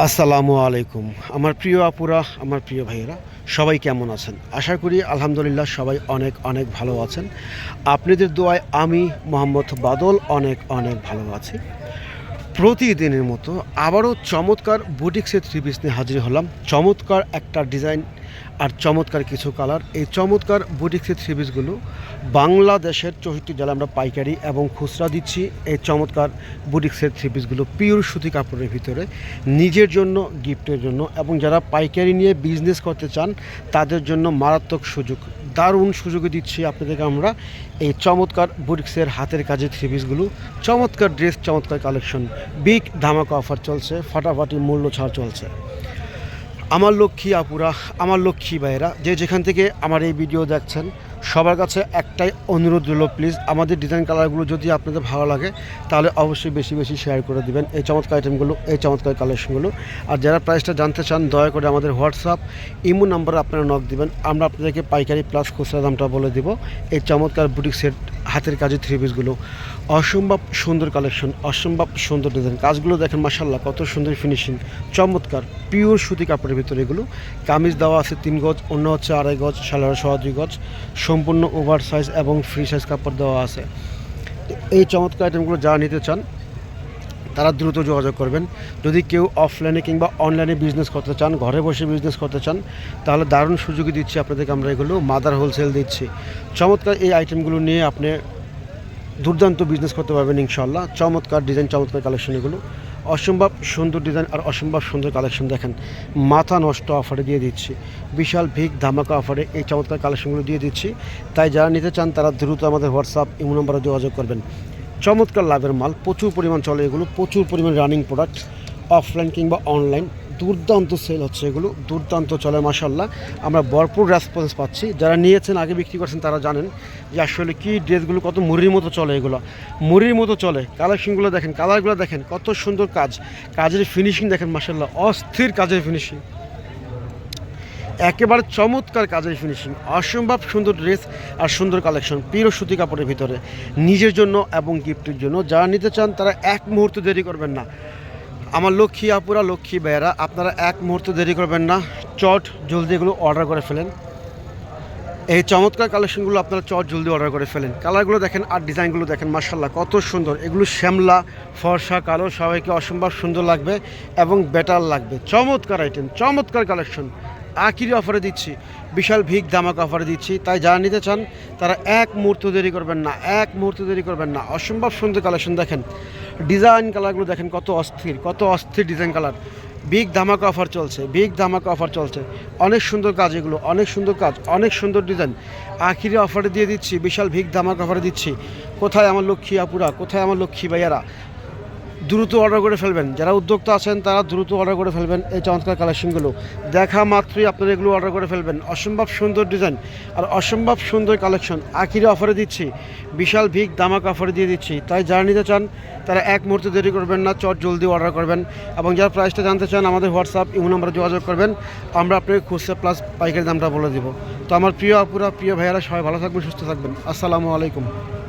আসসালামু আলাইকুম। আমার প্রিয় আপুরা, আমার প্রিয় ভাইয়েরা, সবাই কেমন আছেন? আশা করি আলহামদুলিল্লাহ সবাই অনেক অনেক ভালো আছেন। আপনাদের দোয়ায় আমি মোহাম্মদ বাদল অনেক অনেক ভালো আছি। প্রতিদিনের মতো আবারও চমৎকার বুটিক্সের থ্রি পিস নিয়ে হাজির হলাম। চমৎকার একটা ডিজাইন আর চমৎকার কিছু কালার। এই চমৎকার বুটিক্সের থ্রি পিসগুলো বাংলাদেশের 64 জেলা আমরা পাইকারি এবং খুচরা দিচ্ছি। এই চমৎকার বুটিক্সের থ্রি পিসগুলো পিওর সুতি কাপড়ের ভিতরে নিজের জন্য, গিফটের জন্য এবং যারা পাইকারি নিয়ে বিজনেস করতে চান তাদের জন্য মারাত্মক সুযোগ, দারুণ সুযোগে দিচ্ছি আপনাদেরকে আমরা এই চমৎকার বুটিক্সের হাতের কাজের থ্রি পিসগুলো। চমৎকার ড্রেস, চমৎকার কালেকশন, বিগ ধামাকা অফার চলছে, ফাটাফাটি মূল্য ছাড় চলছে। আমার লক্ষ্মী আপুরা, আমার লক্ষ্মী ভাইয়েরা, যে যেখান থেকে আমার এই ভিডিও দেখছেন, সবার কাছে একটাই অনুরোধ রইল, প্লিজ আমাদের ডিজাইন কালারগুলো যদি আপনাদের ভালো লাগে তাহলে অবশ্যই বেশি বেশি শেয়ার করে দিবেন এই চমৎকার আইটেমগুলো, এই চমৎকার কালেকশনগুলো। আর যারা প্রাইসটা জানতে চান দয়া করে আমাদের হোয়াটসঅ্যাপ ইমো নাম্বারে আপনারা নক দিবেন, আমরা আপনাদেরকে পাইকারি প্লাস খুচরা দামটা বলে দিব। এই চমৎকার বুটিক সেট হাতের কাজের থ্রি পিসগুলো অসম্ভব সুন্দর কালেকশন, অসম্ভব সুন্দর ডিজাইন। কাজগুলো দেখেন মাশাআল্লাহ, কত সুন্দর ফিনিশিং, চমৎকার পিওর সুতি কাপড়ের ভিতরে এগুলো। কামিজ দেওয়া আছে 3 গজ, অন্য হচ্ছে 2.5 গজ, সালোয়ার সহ 2 গজ, সম্পূর্ণ ওভার সাইজ এবং ফ্রি সাইজ কাপড় দেওয়া আছে। এই চমৎকার আইটেমগুলো যারা নিতে চান তারা দ্রুত যোগাযোগ করবেন। যদি কেউ অফলাইনে কিংবা অনলাইনে বিজনেস করতে চান, ঘরে বসে বিজনেস করতে চান, তাহলে দারুণ সুযোগই দিচ্ছি আপনাদেরকে আমরা। এগুলো মাদার হোলসেল দিচ্ছি। চমৎকার এই আইটেমগুলো নিয়ে আপনি দুর্দান্ত বিজনেস করতে পারবেন ইনশাল্লাহ। চমৎকার ডিজাইন, চমৎকার কালেকশন এগুলো, অসম্ভব সুন্দর ডিজাইন আর অসম্ভব সুন্দর কালেকশন। দেখেন মাথা নষ্ট অফারে দিয়ে দিচ্ছি, বিশাল ভিগ ধামাকা অফারে এই চমৎকার কালেকশনগুলো দিয়ে দিচ্ছি। তাই যারা নিতে চান তারা দ্রুত আমাদের হোয়াটসঅ্যাপ ইমো নম্বরে যোগাযোগ করবেন। চমৎকার লাভের মাল, প্রচুর পরিমাণ চলে এগুলো, প্রচুর পরিমাণ রানিং প্রোডাক্ট, অফলাইন কিংবা অনলাইন দুর্দান্ত সেল হচ্ছে এগুলো, দুর্দান্ত চলে মাশাআল্লাহ। আমরা ভরপুর রেসপন্স পাচ্ছি। যারা নিয়েছেন, আগে বিক্রি করছেন, তারা জানেন যে আসলে কি ড্রেসগুলো কত মুড়ির মতো চলে, এগুলো মুড়ির মতো চলে। কালেকশনগুলো দেখেন, কালারগুলো দেখেন, কত সুন্দর কাজ, কাজের ফিনিশিং দেখেন মাশাআল্লাহ, অস্থির কাজের ফিনিশিং, একেবারে চমৎকার কাজের ফিনিশিং, অসম্ভব সুন্দর ড্রেস আর সুন্দর কালেকশন পিওর সুতি কাপড়ের ভিতরে নিজের জন্য এবং গিফটের জন্য। যারা নিতে চান তারা এক মুহূর্ত দেরি করবেন না। আমার লক্ষ্মী আপুরা, লক্ষ্মী ভাইয়েরা, আপনারা এক মুহূর্ত দেরি করবেন না, চট জলদি এগুলো অর্ডার করে ফেলেন। এই চমৎকার কালেকশনগুলো আপনারা চট জলদি অর্ডার করে ফেলেন। কালারগুলো দেখেন আর ডিজাইনগুলো দেখেন মাশাআল্লাহ, কত সুন্দর। এগুলো শ্যামলা, ফর্সা, কালো, সবাইকে অসম্ভব সুন্দর লাগবে এবং বেটার লাগবে। চমৎকার আইটেম, চমৎকার কালেকশন আখিরি অফারে দিচ্ছি, বিশাল ভিগ ধামাকা অফারে দিচ্ছি। তাই যারা নিতে চান তারা এক মুহূর্ত দেরি করবেন না, এক মুহূর্ত দেরি করবেন না। অসম্ভব সুন্দর কালেকশন দেখেন, ডিজাইন কালারগুলো দেখেন, কত অস্থির, কত অস্থির ডিজাইন কালার। বিগ ধামাকা অফার চলছে, বিগ ধামাকা অফার চলছে। অনেক সুন্দর কাজ এগুলো, অনেক সুন্দর কাজ, অনেক সুন্দর ডিজাইন আখিরি অফারে দিয়ে দিচ্ছি, বিশাল ভিগ ধামাকা অফারে দিচ্ছি। কোথায় আমার লক্ষ্মী আপুরা, কোথায় আমার লক্ষ্মী ভাইয়ারা, দ্রুত অর্ডার করে ফেলবেন। যারা উদ্যোক্তা আছেন তারা দ্রুত অর্ডার করে ফেলবেন এই চমৎকার কালেকশনগুলো। দেখা মাত্রই আপনারা এগুলো অর্ডার করে ফেলবেন। অসম্ভব সুন্দর ডিজাইন আর অসম্ভব সুন্দর কালেকশন আখিরি অফারে দিচ্ছি, বিশাল ভিগ ধামাকা অফারে দিয়ে দিচ্ছি। তাই যারা নিতে চান তারা এক মুহূর্তে দেরি করবেন না, চট জলদি অর্ডার করবেন। এবং যারা প্রাইসটা জানতে চান আমাদের হোয়াটসঅ্যাপ ইমো নম্বরে যোগাযোগ করবেন, আমরা আপনাকে খুচরা প্লাস পাইকারি দামটা বলে দিব। তো আমার প্রিয় আপুরা, প্রিয় ভাইয়ারা, সবাই ভালো থাকবেন, সুস্থ থাকবেন। আসসালামু আলাইকুম।